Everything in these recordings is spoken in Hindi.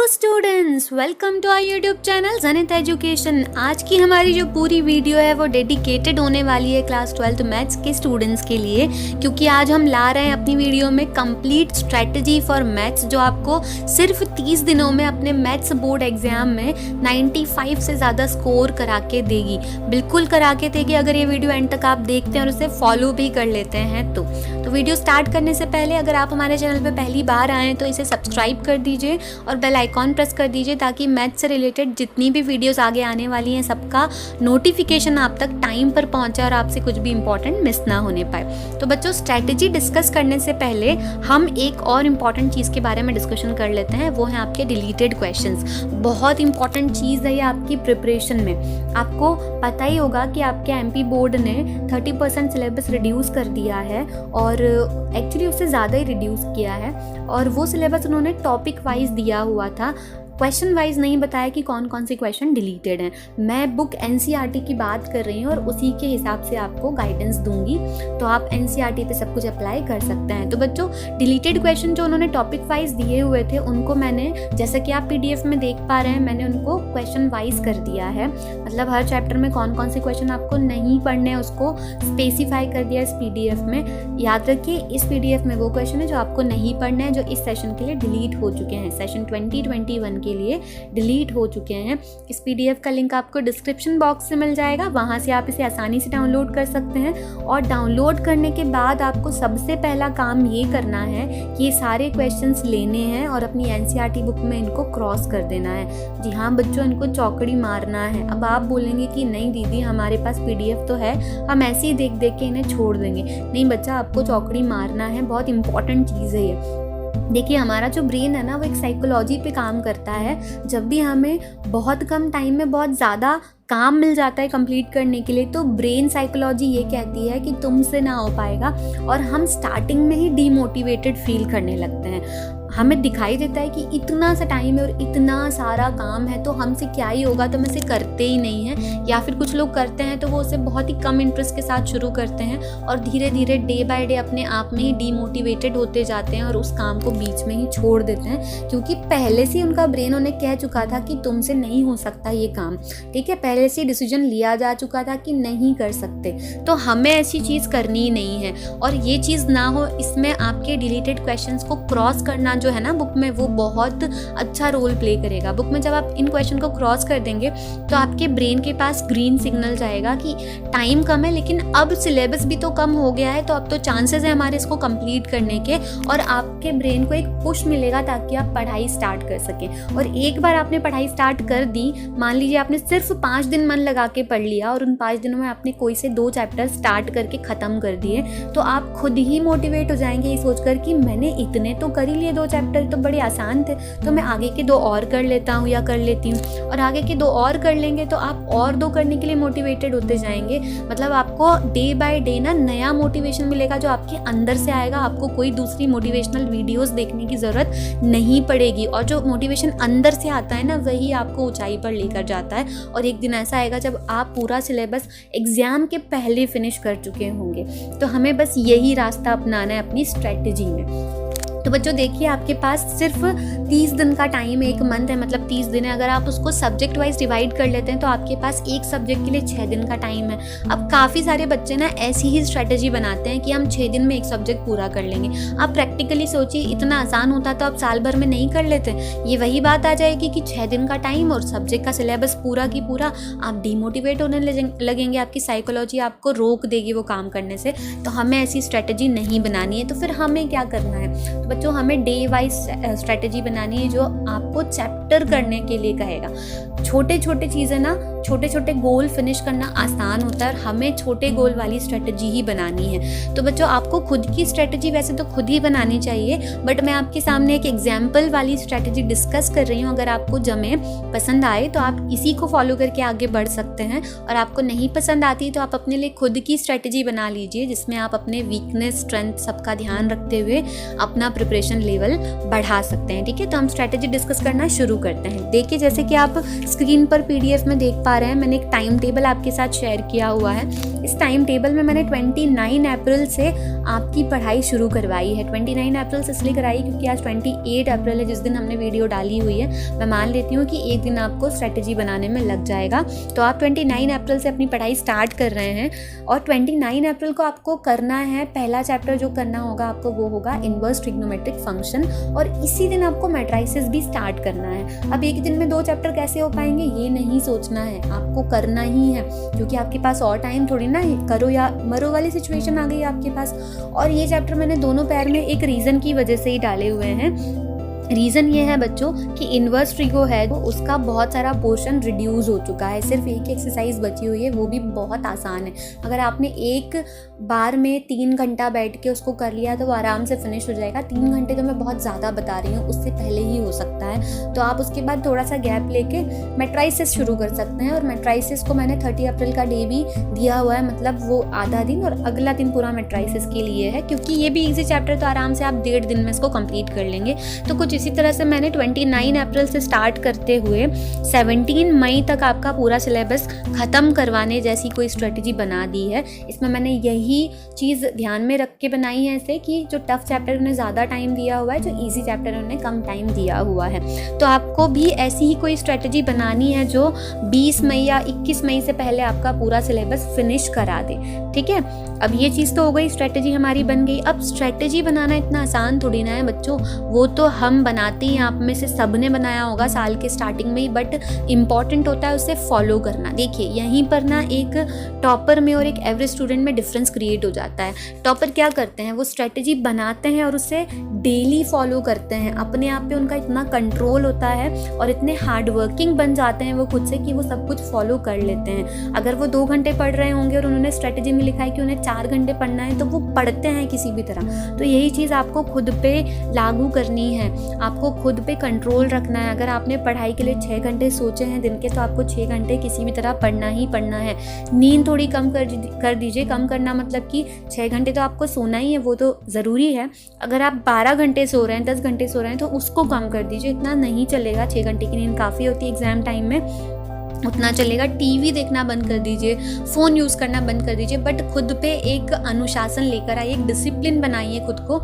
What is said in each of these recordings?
Students, welcome to our YouTube channel Janit education. आज की हमारी जो पूरी वीडियो है वो डेडिकेटेड होने वाली है क्लास 12 मैथ्स के स्टूडेंट्स के लिए, क्योंकि आज हम ला रहे हैं अपनी वीडियो में कंप्लीट स्ट्रेटजी फॉर मैथ्स, जो आपको सिर्फ 30 दिनों में अपने मैथ्स बोर्ड एग्जाम में 95 से ज़्यादा स्कोर करा के देगी। बिल्कुल करा के देगी अगर ये वीडियो एंड तक आप देखते हैं और उसे फॉलो भी कर लेते हैं। तो वीडियो स्टार्ट करने से पहले अगर आप हमारे चैनल पर पहली बार आएँ तो इसे सब्सक्राइब कर दीजिए और बेल आइकॉन प्रेस कर दीजिए, ताकि मैथ्स से रिलेटेड जितनी भी वीडियोस आगे आने वाली हैं सबका नोटिफिकेशन आप तक टाइम पर पहुंचे और आपसे कुछ भी इंपॉर्टेंट मिस ना होने पाए। तो बच्चों, स्ट्रैटेजी डिस्कस करने से पहले हम एक और इम्पॉर्टेंट चीज़ के बारे में डिस्कशन कर लेते हैं, वो है आपके डिलीटेड क्वेश्चंस। बहुत इंपॉर्टेंट चीज़ है ये आपकी प्रिपरेशन में। आपको पता ही होगा कि आपके एमपी बोर्ड ने 30% सिलेबस रिड्यूस कर दिया है और एक्चुअली उससे ज़्यादा ही रिड्यूस किया है, और वो सिलेबस उन्होंने टॉपिक वाइज दिया हुआ था, क्वेश्चन वाइज नहीं बताया कि कौन कौन से क्वेश्चन डिलीटेड हैं। मैं बुक एनसीईआरटी की बात कर रही हूँ और उसी के हिसाब से आपको गाइडेंस दूंगी, तो आप एनसीईआरटी पे सब कुछ अप्लाई कर सकते हैं। तो बच्चों, डिलीटेड क्वेश्चन जो उन्होंने टॉपिक वाइज दिए हुए थे उनको मैंने, जैसा कि आप पीडीएफ में देख पा रहे हैं, मैंने उनको क्वेश्चन वाइज कर दिया है। मतलब हर चैप्टर में कौन कौन से क्वेश्चन आपको नहीं पढ़ने हैं उसको स्पेसिफाई कर दिया इस पीडीएफ में। याद रखिए, इस पीडीएफ में वो क्वेश्चन है जो आपको नहीं पढ़ने हैं, जो इस सेशन के लिए डिलीट हो चुके हैं, सेशन 2021 के लिए डिलीट हो चुके हैं। इस पीडीएफ का लिंक आपको डिस्क्रिप्शन बॉक्स से मिल जाएगा, वहां से आप इसे आसानी से डाउनलोड कर सकते हैं। और डाउनलोड करने के बाद आपको सबसे पहला काम ये करना है कि ये सारे क्वेश्चंस लेने हैं और अपनी एनसीईआरटी बुक में इनको क्रॉस कर देना है। जी हाँ बच्चों, इनको चौकड़ी मारना है। अब आप बोलेंगे कि नहीं दीदी, हमारे पास पीडीएफ तो है, हम ऐसे ही देख देख के इन्हें छोड़ देंगे। नहीं बच्चा, आपको चौकड़ी मारना है, बहुत इंपॉर्टेंट चीज़ है ये। देखिए, हमारा जो ब्रेन है ना, वो एक साइकोलॉजी पे काम करता है। जब भी हमें बहुत कम टाइम में बहुत ज़्यादा काम मिल जाता है कंप्लीट करने के लिए, तो ब्रेन साइकोलॉजी ये कहती है कि तुमसे ना हो पाएगा, और हम स्टार्टिंग में ही डीमोटिवेटेड फील करने लगते हैं। हमें दिखाई देता है कि इतना सा टाइम है और इतना सारा काम है, तो हमसे क्या ही होगा, तो हम इसे करते ही नहीं हैं। या फिर कुछ लोग करते हैं तो वो उसे बहुत ही कम इंटरेस्ट के साथ शुरू करते हैं और धीरे धीरे डे बाय डे अपने आप में ही डीमोटिवेटेड होते जाते हैं और उस काम को बीच में ही छोड़ देते हैं, क्योंकि पहले से उनका ब्रेन उन्हें कह चुका था कि तुमसे नहीं हो सकता ये काम। ठीक है, पहले से डिसीजन लिया जा चुका था कि नहीं कर सकते। तो हमें ऐसी चीज़ करनी ही नहीं है, और ये चीज़ ना हो, इसमें आपके डिलीटेड क्वेश्चंस को क्रॉस करना जो है ना बुक में, वो बहुत अच्छा रोल प्ले करेगा। बुक में जब आप इन क्वेश्चन को क्रॉस कर देंगे तो आपके ब्रेन के पास ग्रीन सिग्नल जाएगा कि टाइम कम है, लेकिन अब सिलेबस भी तो कम हो गया है, तो अब तो चांसेस है हमारे इसको कंप्लीट करने के, और आपके ब्रेन को एक पुश मिलेगा ताकि आप पढ़ाई स्टार्ट कर सकें। और एक बार आपने पढ़ाई स्टार्ट कर दी, मान लीजिए आपने सिर्फ 5 दिन मन लगा के पढ़ लिया और उन 5 दिनों में आपने कोई से 2 चैप्टर स्टार्ट करके ख़त्म कर दिए, तो आप खुद ही मोटिवेट हो जाएंगे ये सोचकर कि मैंने इतने तो कर ही लिए, 2 चैप्टर तो बड़े आसान थे, तो मैं आगे के 2 और कर लेता हूँ या कर लेती हूँ। और आगे के 2 और कर लेंगे तो आप और 2 करने के लिए मोटिवेटेड होते जाएंगे। मतलब आपको डे बाय डे ना नया मोटिवेशन मिलेगा जो आपके अंदर से आएगा। आपको कोई दूसरी मोटिवेशनल वीडियोस देखने की ज़रूरत नहीं पड़ेगी, और जो मोटिवेशन अंदर से आता है ना, वही आपको ऊंचाई पर लेकर जाता है। और एक दिन ऐसा आएगा जब आप पूरा सिलेबस एग्ज़ाम के पहले फिनिश कर चुके होंगे। तो हमें बस यही रास्ता अपनाना है अपनी स्ट्रेटजी में। तो बच्चों देखिए, आपके पास सिर्फ 30 दिन का टाइम है, 1 मंथ है, मतलब 30 दिन है। अगर आप उसको सब्जेक्ट वाइज डिवाइड कर लेते हैं तो आपके पास एक सब्जेक्ट के लिए 6 दिन का टाइम है। अब काफ़ी सारे बच्चे ना ऐसी ही स्ट्रेटजी बनाते हैं कि हम 6 दिन में एक सब्जेक्ट पूरा कर लेंगे। आप प्रैक्टिकली सोचिए, इतना आसान होता तो आप साल भर में नहीं कर लेते। ये वही बात आ जाएगी कि 6 दिन का टाइम और सब्जेक्ट का सिलेबस पूरा की पूरा, आप डीमोटिवेट होने लगेंगे, आपकी साइकोलॉजी आपको रोक देगी वो काम करने से। तो हमें ऐसी स्ट्रेटजी नहीं बनानी है। तो फिर हमें क्या करना है? तो बच्चों, हमें डे वाइज स्ट्रेटजी बनानी है जो आपको चैप्टर करने के लिए कहेगा। छोटे छोटे चीज़ें ना, छोटे छोटे गोल फिनिश करना आसान होता है, और हमें छोटे गोल वाली स्ट्रेटजी ही बनानी है। तो बच्चों, आपको खुद की स्ट्रेटजी वैसे तो खुद ही बनानी चाहिए, बट मैं आपके सामने एक एग्जाम्पल वाली स्ट्रेटजी डिस्कस कर रही हूँ। अगर आपको जमे पसंद आए तो आप इसी को फॉलो करके आगे बढ़ सकते हैं, और आपको नहीं पसंद आती तो आप अपने लिए खुद की स्ट्रेटजी बना लीजिए, जिसमें आप अपने वीकनेस स्ट्रेंथ सबका ध्यान रखते हुए अपना प्रिपरेशन लेवल बढ़ा सकते हैं। ठीक है, तो हम स्ट्रेटजी डिस्कस करना शुरू करते हैं। देखिए, जैसे कि आप स्क्रीन पर पीडीएफ में देख पा रहे हैं, मैंने एक टाइम टेबल आपके साथ शेयर किया हुआ है। इस टाइम टेबल में मैंने 29 अप्रैल से आपकी पढ़ाई शुरू करवाई है। 29 अप्रैल से इसलिए कराई क्योंकि आज 28 अप्रैल है जिस दिन हमने वीडियो डाली हुई है। मैं मान लेती हूँ कि एक दिन आपको स्ट्रेटजी बनाने में लग जाएगा, तो आप 29 अप्रैल से अपनी पढ़ाई स्टार्ट कर रहे हैं। और 29 अप्रैल को आपको करना है, पहला चैप्टर जो करना होगा आपको वो होगा इनवर्स ट्रिग्नोमेट्रिक फंक्शन, और इसी दिन आपको मैट्राइसेस भी स्टार्ट करना है। अब एक दिन में 2 चैप्टर कैसे हो पाएंगे ये नहीं सोचना है, आपको करना ही है, क्योंकि आपके पास और टाइम थोड़ी ना करो या मरो वाली सिचुएशन आ गई आपके पास। और ये चैप्टर मैंने दोनों पैर में एक रीज़न की वजह से ही डाले हुए हैं। रीज़न ये है बच्चों कि इन्वर्स ट्रिगो है तो उसका बहुत सारा पोर्शन रिड्यूस हो चुका है, सिर्फ एक एक्सरसाइज बची हुई है, वो भी बहुत आसान है। अगर आपने एक बार में 3 घंटा बैठ के उसको कर लिया तो वो आराम से फिनिश हो जाएगा। 3 घंटे तो मैं बहुत ज़्यादा बता रही हूँ, उससे पहले ही हो सकता है। तो आप उसके बाद थोड़ा सा गैप लेके मैट्राइसिस शुरू कर सकते हैं। और मैट्राइसिस को मैंने 30 अप्रैल का डे भी दिया हुआ है, मतलब वो आधा दिन और अगला दिन पूरा मैट्राइसिस के लिए है, क्योंकि ये भी ईजी चैप्टर तो आराम से आप 1.5 दिन में इसको कंप्लीट कर लेंगे। तो कुछ इसी तरह से मैंने 29 अप्रैल से स्टार्ट करते हुए 17 मई तक आपका पूरा सिलेबस ख़त्म करवाने जैसी कोई स्ट्रेटजी बना दी है। इसमें मैंने यही चीज़ ध्यान में रख के बनाई है ऐसे कि जो टफ चैप्टर उन्हें ज़्यादा टाइम दिया हुआ है, जो इजी चैप्टर उन्हें कम टाइम दिया हुआ है। तो आपको भी ऐसी ही कोई स्ट्रेटजी बनानी है जो 20 मई या 21 मई से पहले आपका पूरा सिलेबस फिनिश करा दे, ठीक है। अब ये चीज़ तो हो गई, स्ट्रेटजी हमारी बन गई। अब स्ट्रेटजी बनाना इतना आसान थोड़ी ना है बच्चों, वो तो हम बनाते ही, आप में से सब ने बनाया होगा साल के स्टार्टिंग में ही, बट इम्पॉर्टेंट होता है उसे फॉलो करना। देखिए यहीं पर ना एक टॉपर में और एक एवरेज स्टूडेंट में डिफरेंस क्रिएट हो जाता है। टॉपर क्या करते हैं, वो स्ट्रेटजी बनाते हैं और उसे डेली फॉलो करते हैं, अपने आप पे उनका इतना कंट्रोल होता है और इतने हार्ड वर्किंग बन जाते हैं वो खुद से कि वो सब कुछ फॉलो कर लेते हैं। अगर वो 2 घंटे पढ़ रहे होंगे और उन्होंने स्ट्रेटजी में लिखा है कि उन्हें 4 घंटे पढ़ना है, तो वो पढ़ते हैं किसी भी तरह। तो यही चीज़ आपको खुद पे लागू करनी है, आपको खुद पे कंट्रोल रखना है। अगर आपने पढ़ाई के लिए 6 घंटे सोचे हैं दिन के, तो आपको 6 घंटे किसी भी तरह पढ़ना ही पढ़ना है। नींद थोड़ी कम कर दीजिए। कम करना मतलब कि 6 घंटे तो आपको सोना ही है, वो तो ज़रूरी है। अगर आप 12 घंटे सो रहे हैं, 10 घंटे सो रहे हैं, तो उसको कम कर दीजिए, इतना नहीं चलेगा। 6 घंटे की नींद काफ़ी होती है एग्ज़ाम टाइम में, उतना चलेगा। टीवी देखना बंद कर दीजिए, फ़ोन यूज़ करना बंद कर दीजिए, बट खुद पे एक अनुशासन लेकर आइए, एक डिसिप्लिन बनाइए खुद को,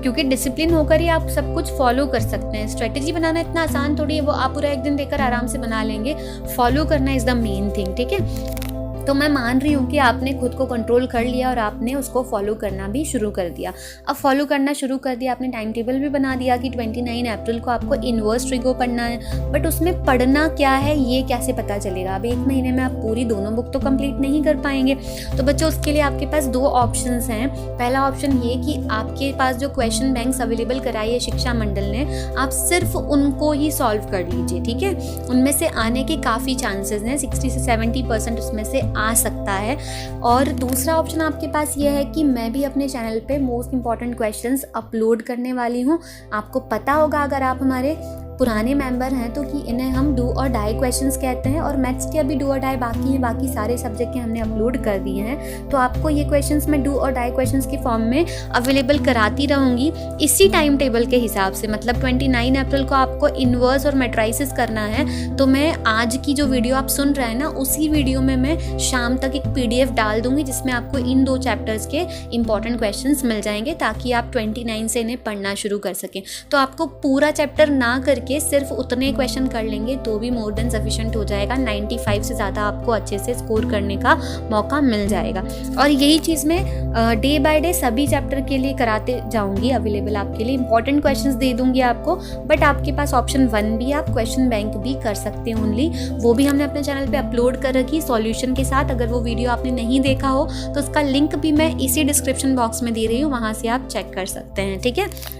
क्योंकि डिसिप्लिन होकर ही आप सब कुछ फॉलो कर सकते हैं। स्ट्रेटजी बनाना इतना आसान थोड़ी है, वो आप पूरा एक दिन देकर आराम से बना लेंगे। फॉलो करना इज़ द मेन थिंग, ठीक है। तो मैं मान रही हूँ कि आपने खुद को कंट्रोल कर लिया और आपने उसको फॉलो करना भी शुरू कर दिया। अब फॉलो करना शुरू कर दिया, आपने टाइम टेबल भी बना दिया कि 29 अप्रैल को आपको इन्वर्स ट्रिगो पढ़ना है, बट उसमें पढ़ना क्या है ये कैसे पता चलेगा। अब 1 महीने में आप पूरी दोनों बुक तो कंप्लीट नहीं कर पाएंगे। तो बच्चों उसके लिए आपके पास 2 ऑप्शंस हैं। पहला ऑप्शन ये कि आपके पास जो क्वेश्चन बैंक्स अवेलेबल कराई है शिक्षा मंडल ने, आप सिर्फ उनको ही सॉल्व कर लीजिए, ठीक है। उनमें से आने के काफ़ी चांसेस हैं, 60 से 70% उसमें से आ सकता है। और दूसरा ऑप्शन आपके पास ये है कि मैं भी अपने चैनल पे मोस्ट इंपॉर्टेंट क्वेश्चंस अपलोड करने वाली हूँ। आपको पता होगा अगर आप हमारे पुराने मेंबर हैं तो कि इन्हें हम डू और डाई क्वेश्चंस कहते हैं, और मैथ्स के अभी डू और डाई बाकी हैं, बाकी सारे सब्जेक्ट के हमने अपलोड कर दिए हैं। तो आपको ये क्वेश्चंस मैं डू और डाई क्वेश्चंस की फॉर्म में अवेलेबल कराती रहूँगी इसी टाइम टेबल के हिसाब से। मतलब 29 अप्रैल को आपको इन्वर्स और मैट्राइसिस करना है, तो मैं आज की जो वीडियो आप सुन रहे हैं ना, उसी वीडियो में मैं शाम तक एक PDF डाल दूँगी जिसमें आपको इन 2 चैप्टर्स के इंपॉर्टेंट क्वेश्चंस मिल जाएंगे, ताकि आप 29 से इन्हें पढ़ना शुरू कर सकें। तो आपको पूरा चैप्टर ना करके सिर्फ उतने क्वेश्चन कर लेंगे तो भी मोर देन सफिशिएंट हो जाएगा। 95 से ज़्यादा आपको अच्छे से स्कोर करने का मौका मिल जाएगा। और यही चीज़ मैं डे बाय डे सभी चैप्टर के लिए कराते जाऊंगी, अवेलेबल आपके लिए इंपॉर्टेंट क्वेश्चंस दे दूंगी आपको। बट आपके पास ऑप्शन 1 भी, आप क्वेश्चन बैंक भी कर सकते हैं ओनली, वो भी हमने अपने चैनल पे अपलोड कर रखी सॉल्यूशन के साथ। अगर वो वीडियो आपने नहीं देखा हो तो उसका लिंक भी मैं इसी डिस्क्रिप्शन बॉक्स में दे रही हूँ, वहाँ से आप चेक कर सकते हैं, ठीक है।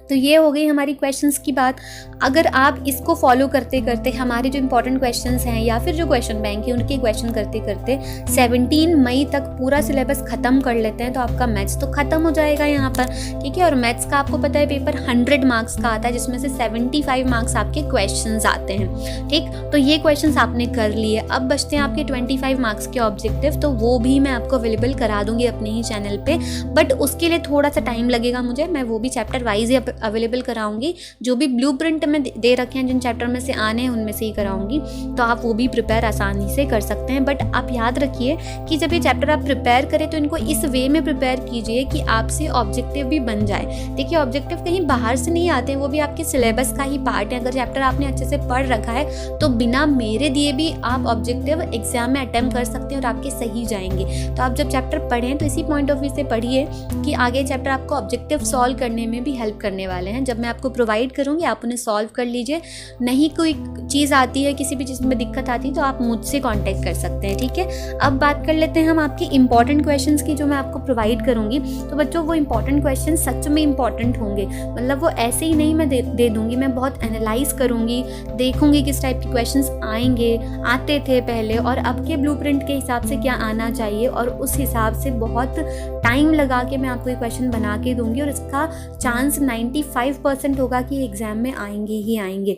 तो ये हो गई हमारी क्वेश्चंस की बात। अगर आप इसको फॉलो करते करते हमारे जो इंपॉर्टेंट क्वेश्चंस हैं या फिर जो क्वेश्चन बैंक है उनके क्वेश्चन करते करते 17 मई तक पूरा सिलेबस ख़त्म कर लेते हैं, तो आपका मैथ्स तो ख़त्म हो जाएगा यहाँ पर, ठीक है। और मैथ्स का आपको पता है पेपर 100 मार्क्स का आता है, जिसमें से 75 मार्क्स आपके क्वेश्चंस आते हैं, ठीक। तो ये क्वेश्चंस आपने कर लिए। अब बचते हैं आपके 25 मार्क्स के ऑब्जेक्टिव, तो वो भी मैं आपको अवेलेबल करा दूंगी अपने ही चैनल पर, बट उसके लिए थोड़ा सा टाइम लगेगा मुझे, मैं वो भी चैप्टर वाइज अवेलेबल कराऊंगी, जो भी ब्लूप्रिंट में दे रखे हैं जिन चैप्टर में से आने हैं उनमें से ही कराऊंगी, तो आप वो भी प्रिपेयर आसानी से कर सकते हैं। बट आप याद रखिए कि जब ये चैप्टर आप प्रिपेयर करें तो इनको इस वे में प्रिपेयर कीजिए कि आपसे ऑब्जेक्टिव भी बन जाए। देखिए ऑब्जेक्टिव कहीं बाहर से नहीं आते हैं, वो भी आपके सिलेबस का ही पार्ट है। अगर चैप्टर आपने अच्छे से पढ़ रखा है तो बिना मेरे दिए भी आप ऑब्जेक्टिव एग्जाम में अटेम्प्ट कर सकते हैं और आपके सही जाएंगे। तो आप जब चैप्टर पढ़ें तो इसी पॉइंट ऑफ व्यू से पढ़िए कि आगे चैप्टर आपको ऑब्जेक्टिव सॉल्व करने में भी हेल्प करने वाले हैं। जब मैं आपको प्रोवाइड करूँगी आप उन्हें सॉल्व कर लीजिए। नहीं कोई चीज़ आती है, किसी भी चीज़ में दिक्कत आती है तो आप मुझसे कॉन्टैक्ट कर सकते हैं, ठीक है। अब बात कर लेते हैं हम आपके इंपॉर्टेंट क्वेश्चंस की जो मैं आपको प्रोवाइड करूँगी। तो बच्चों वो इंपॉर्टेंट क्वेश्चन सच में इंपॉर्टेंट होंगे, मतलब वो ऐसे ही नहीं मैं दे दूँगी, मैं बहुत एनालाइज करूँगी, देखूँगी किस टाइप के क्वेश्चंस आएंगे, आते थे पहले और अब के ब्लूप्रिंट के हिसाब से क्या आना चाहिए, और उस हिसाब से बहुत टाइम लगा के मैं आपको ये क्वेश्चन बना के दूँगी और इसका चांस 95% होगा कि एग्ज़ाम में आएंगे ही आएंगे।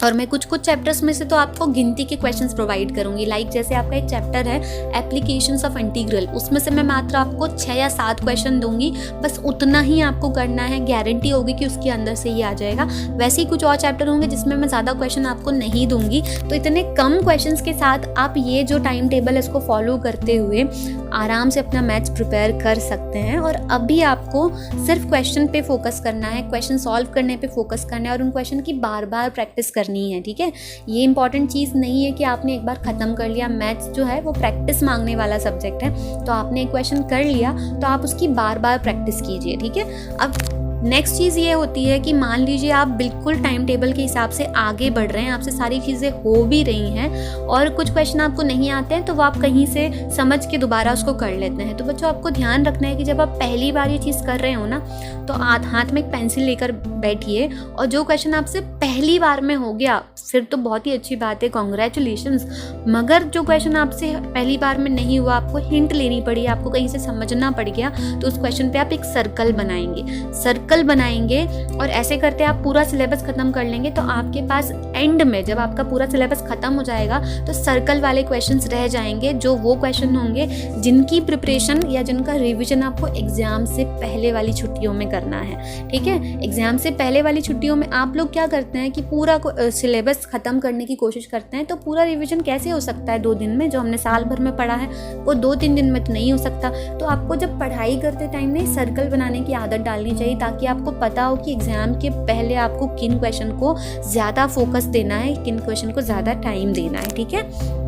और मैं कुछ चैप्टर्स में से तो आपको गिनती के क्वेश्चंस प्रोवाइड करूंगी। लाइक जैसे आपका एक चैप्टर है एप्लीकेशंस ऑफ इंटीग्रल, उसमें से मैं मात्र आपको 6 या 7 क्वेश्चन दूंगी, बस उतना ही आपको करना है, गारंटी होगी कि उसके अंदर से ही आ जाएगा। वैसे ही कुछ और चैप्टर होंगे जिसमें मैं ज़्यादा क्वेश्चन आपको नहीं दूंगी। तो इतने कम क्वेश्चन के साथ आप ये जो टाइम टेबल है इसको फॉलो करते हुए आराम से अपना मैथ्स प्रिपेयर कर सकते हैं। और अभी आपको सिर्फ क्वेश्चन पे फोकस करना है, क्वेश्चन सॉल्व करने पे फोकस करना है और उन क्वेश्चन की बार बार प्रैक्टिस करनी है, ठीक है। ये इंपॉर्टेंट चीज़ नहीं है कि आपने एक बार ख़त्म कर लिया। मैथ्स जो है वो प्रैक्टिस मांगने वाला सब्जेक्ट है, तो आपने एक क्वेश्चन कर लिया तो आप उसकी बार बार प्रैक्टिस कीजिए, ठीक है। अब नेक्स्ट चीज़ ये होती है कि मान लीजिए आप बिल्कुल टाइम टेबल के हिसाब से आगे बढ़ रहे हैं, आपसे सारी चीज़ें हो भी रही हैं और कुछ क्वेश्चन आपको नहीं आते हैं, तो वो आप कहीं से समझ के दोबारा उसको कर लेते हैं। तो बच्चों आपको ध्यान रखना है कि जब आप पहली बार ये चीज़ कर रहे हो ना, तो हाथ में एक पेंसिल लेकर बैठिए और जो क्वेश्चन आपसे पहली बार में हो गया फिर तो बहुत ही अच्छी बात है, कॉन्ग्रेचुलेशंस। मगर जो क्वेश्चन आपसे पहली बार में नहीं हुआ, आपको हिंट लेनी पड़ी, आपको कहीं से समझना पड़ गया, तो उस क्वेश्चन पे आप एक सर्कल बनाएंगे और ऐसे करते आप पूरा सिलेबस खत्म कर लेंगे। तो आपके पास एंड में जब आपका पूरा सिलेबस खत्म हो जाएगा तो सर्कल वाले क्वेश्चंस रह जाएंगे, जो वो क्वेश्चन होंगे जिनकी प्रिपरेशन या जिनका रिवीजन आपको एग्जाम से पहले वाली छुट्टियों में करना है, ठीक है। एग्जाम से पहले वाली छुट्टियों में आप लोग क्या करते हैं कि पूरा सिलेबस खत्म करने की कोशिश करते हैं, तो पूरा रिवीजन कैसे हो सकता है 2 दिन में? जो हमने साल भर में पढ़ा है वो 2-3 दिन में तो नहीं हो सकता। तो आपको जब पढ़ाई करते टाइम में सर्कल बनाने की आदत डालनी चाहिए, ताकि आपको पता हो कि एग्जाम के पहले आपको किन क्वेश्चन को ज़्यादा फोकस देना है, किन क्वेश्चन को ज़्यादा टाइम देना है, ठीक है।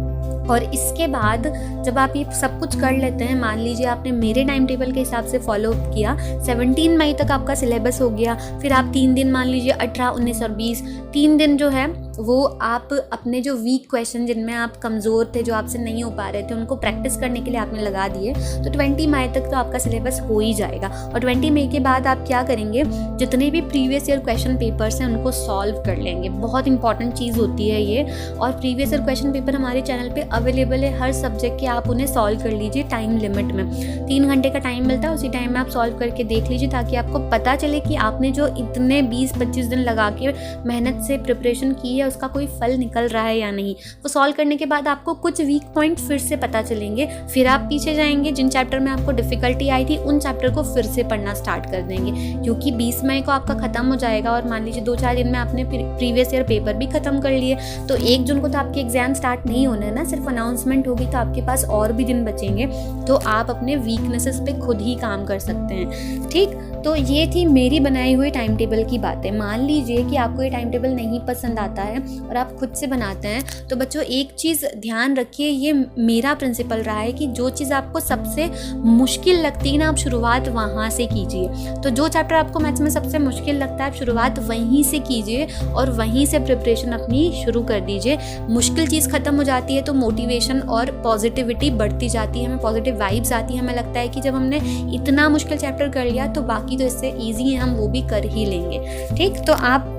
और इसके बाद जब आप ये सब कुछ कर लेते हैं, मान लीजिए आपने मेरे टाइम टेबल के हिसाब से फॉलो किया, 17 मई तक आपका सिलेबस हो गया, फिर आप 3 दिन मान लीजिए 18, 19 और 20, 3 दिन जो है वो आप अपने जो वीक क्वेश्चन जिनमें आप कमज़ोर थे, जो आपसे नहीं हो पा रहे थे, उनको प्रैक्टिस करने के लिए आपने लगा दिए, तो 20 मई तक तो आपका सिलेबस हो ही जाएगा। और 20 मई के बाद आप क्या करेंगे, जितने भी प्रीवियस ईयर क्वेश्चन पेपर्स हैं उनको सॉल्व कर लेंगे। बहुत इंपॉर्टेंट चीज़ होती है ये। और प्रीवियस ईयर क्वेश्चन पेपर हमारे चैनल पर अवेलेबल है हर सब्जेक्ट के, आप उन्हें सॉल्व कर लीजिए टाइम लिमिट में। 3 घंटे का टाइम मिलता है, उसी टाइम में आप सॉल्व करके देख लीजिए, ताकि आपको पता चले कि आपने जो इतने 20-25 दिन लगा के मेहनत से प्रिपरेशन की है उसका कोई फल निकल रहा है या नहीं। वो सॉल्व करने के बाद आपको कुछ वीक पॉइंट फिर से पता चलेंगे, फिर आप पीछे जाएंगे, जिन चैप्टर में आपको डिफिकल्टी आई थी उन चैप्टर को फिर से पढ़ना स्टार्ट कर देंगे, क्योंकि 20 मई को आपका खत्म हो जाएगा और मान लीजिए 2-4 दिन में आपने प्रीवियस ईयर पेपर भी खत्म कर लिए, तो 1 जून को तो आपके एग्जाम स्टार्ट नहीं होने हैं ना, सिर्फ अनाउंसमेंट होगी, तो आपके पास और भी दिन बचेंगे, तो आप अपने वीकनेसेस पे खुद ही काम कर सकते हैं, ठीक। तो ये थी मेरी बनाई हुई टाइम टेबल की बातें। मान लीजिए कि आपको ये टाइम टेबल नहीं पसंद आता है और आप खुद से बनाते हैं, तो बच्चों एक चीज़ ध्यान रखिए, ये मेरा प्रिंसिपल रहा है कि जो चीज़ आपको सबसे मुश्किल लगती है ना, आप शुरुआत वहाँ से कीजिए। तो जो चैप्टर आपको मैथ्स में सबसे मुश्किल लगता है, आप शुरुआत वहीं से कीजिए और वहीं से प्रिपरेशन अपनी शुरू कर दीजिए। मुश्किल चीज़ खत्म हो जाती है तो मोटिवेशन और पॉजिटिविटी बढ़ती जाती है, हमें पॉजिटिव वाइब्स आती है, हमें लगता है कि जब हमने इतना मुश्किल चैप्टर कर लिया तो बाकी तो इससे ईजी है, हम वो भी कर ही लेंगे, ठीक। तो आप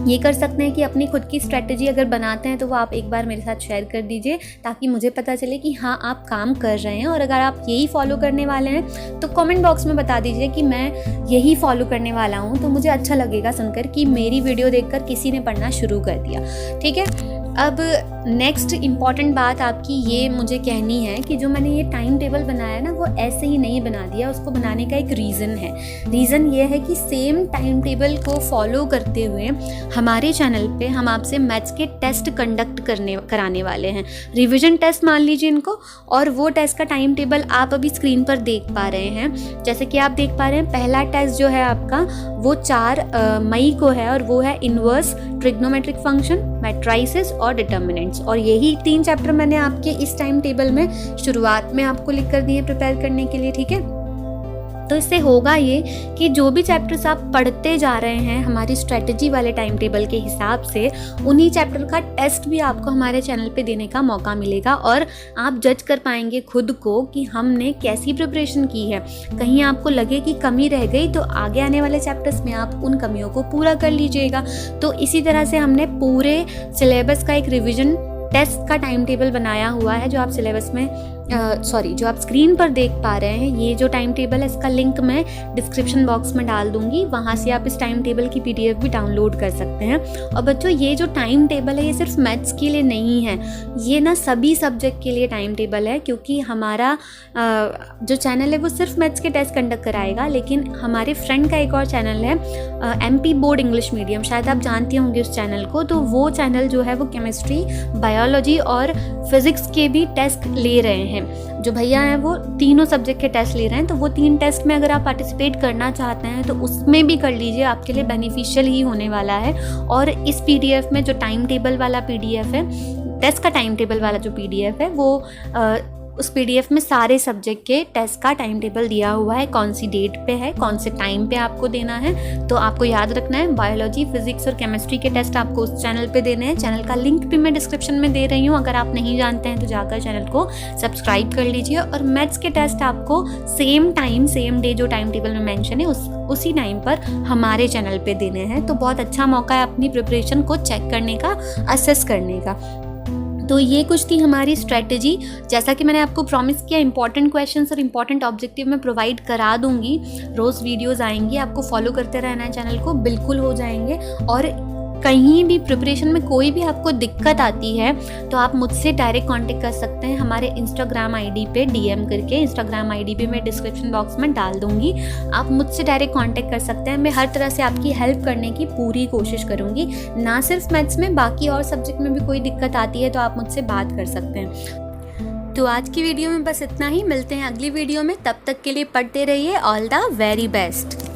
ये कर सकते हैं कि अपनी खुद की स्ट्रेटजी अगर बनाते हैं तो वो आप एक बार मेरे साथ शेयर कर दीजिए, ताकि मुझे पता चले कि हाँ आप काम कर रहे हैं। और अगर आप यही फॉलो करने वाले हैं तो कमेंट बॉक्स में बता दीजिए कि मैं यही फॉलो करने वाला हूँ, तो मुझे अच्छा लगेगा सुनकर कि मेरी वीडियो देखकर किसी ने पढ़ना शुरू कर दिया, ठीक है। अब नेक्स्ट इम्पॉर्टेंट बात आपकी ये मुझे कहनी है कि जो मैंने ये टाइम टेबल बनाया ना, वो ऐसे ही नहीं बना दिया, उसको बनाने का एक रीज़न है। रीज़न ये है कि सेम टाइम टेबल को फॉलो करते हुए हमारे चैनल पे हम आपसे मैथ्स के टेस्ट कंडक्ट कराने वाले हैं, रिवीजन टेस्ट मान लीजिए इनको। और वो टेस्ट का टाइम टेबल आप अभी स्क्रीन पर देख पा रहे हैं। जैसे कि आप देख पा रहे हैं, पहला टेस्ट जो है आपका वो 4 मई को है, और वो है इन्वर्स, ट्रिग्नोमेट्रिक फंक्शन, मैट्राइसिस और डिटर्मिनेंट्स। और यही 3 चैप्टर मैंने आपके इस टाइम टेबल में शुरुआत में आपको लिख कर दिए प्रिपेयर करने के लिए, ठीक है। तो इससे होगा ये कि जो भी चैप्टर्स आप पढ़ते जा रहे हैं हमारी स्ट्रेटजी वाले टाइम टेबल के हिसाब से, उन्हीं चैप्टर का टेस्ट भी आपको हमारे चैनल पे देने का मौका मिलेगा, और आप जज कर पाएंगे खुद को कि हमने कैसी प्रिपरेशन की है। कहीं आपको लगे कि कमी रह गई तो आगे आने वाले चैप्टर्स में आप उन कमियों को पूरा कर लीजिएगा। तो इसी तरह से हमने पूरे सिलेबस का एक रिविजन टेस्ट का टाइम टेबल बनाया हुआ है, जो आप सिलेबस में जो आप स्क्रीन पर देख पा रहे हैं। ये जो टाइम टेबल है इसका लिंक मैं डिस्क्रिप्शन बॉक्स में डाल दूंगी, वहाँ से आप इस टाइम टेबल की PDF भी डाउनलोड कर सकते हैं। और बच्चों, ये जो टाइम टेबल है ये सिर्फ मैथ्स के लिए नहीं है, ये ना सभी सब्जेक्ट के लिए टाइम टेबल है, क्योंकि हमारा जो चैनल है वो सिर्फ मैथ्स के टेस्ट कंडक्ट कराएगा। लेकिन हमारे फ्रेंड का एक और चैनल है MP बोर्ड इंग्लिश मीडियम, शायद आप जानते होंगे उस चैनल को। तो वो चैनल जो है वो केमिस्ट्री, बायोलॉजी और फिजिक्स के भी टेस्ट ले रहे हैं। जो भैया हैं वो तीनों सब्जेक्ट के टेस्ट ले रहे हैं। तो वो 3 टेस्ट में अगर आप पार्टिसिपेट करना चाहते हैं तो उसमें भी कर लीजिए, आपके लिए बेनिफिशियल ही होने वाला है। और इस PDF में जो टाइम टेबल वाला PDF है, टेस्ट का टाइम टेबल वाला जो PDF है, वो उस PDF में सारे सब्जेक्ट के टेस्ट का टाइम टेबल दिया हुआ है, कौन सी डेट पे है, कौन से टाइम पे आपको देना है। तो आपको याद रखना है, बायोलॉजी, फिजिक्स और केमिस्ट्री के टेस्ट आपको उस चैनल पे देने हैं। चैनल का लिंक भी मैं डिस्क्रिप्शन में दे रही हूँ, अगर आप नहीं जानते हैं तो जाकर चैनल को सब्सक्राइब कर लीजिए। और मैथ्स के टेस्ट आपको सेम टाइम, सेम डे जो टाइम टेबल में मेंशन है उसी टाइम पर हमारे चैनल पे देने हैं। तो बहुत अच्छा मौका है अपनी प्रिपरेशन को चेक करने का, असेस करने का। तो ये कुछ थी हमारी स्ट्रेटजी। जैसा कि मैंने आपको प्रॉमिस किया, इंपॉर्टेंट क्वेश्चंस और इंपॉर्टेंट ऑब्जेक्टिव मैं प्रोवाइड करा दूंगी। रोज़ वीडियोस आएंगी, आपको फॉलो करते रहना है चैनल को, बिल्कुल हो जाएंगे। और कहीं भी प्रिपरेशन में कोई भी आपको दिक्कत आती है तो आप मुझसे डायरेक्ट कांटेक्ट कर सकते हैं हमारे इंस्टाग्राम ID पे DM करके। इंस्टाग्राम ID भी मैं डिस्क्रिप्शन बॉक्स में डाल दूंगी, आप मुझसे डायरेक्ट कांटेक्ट कर सकते हैं। मैं हर तरह से आपकी हेल्प करने की पूरी कोशिश करूंगी, ना सिर्फ मैथ्स में, बाकी और सब्जेक्ट में भी कोई दिक्कत आती है तो आप मुझसे बात कर सकते हैं। तो आज की वीडियो में बस इतना ही, मिलते हैं अगली वीडियो में। तब तक के लिए पढ़ते रहिए। All the very best.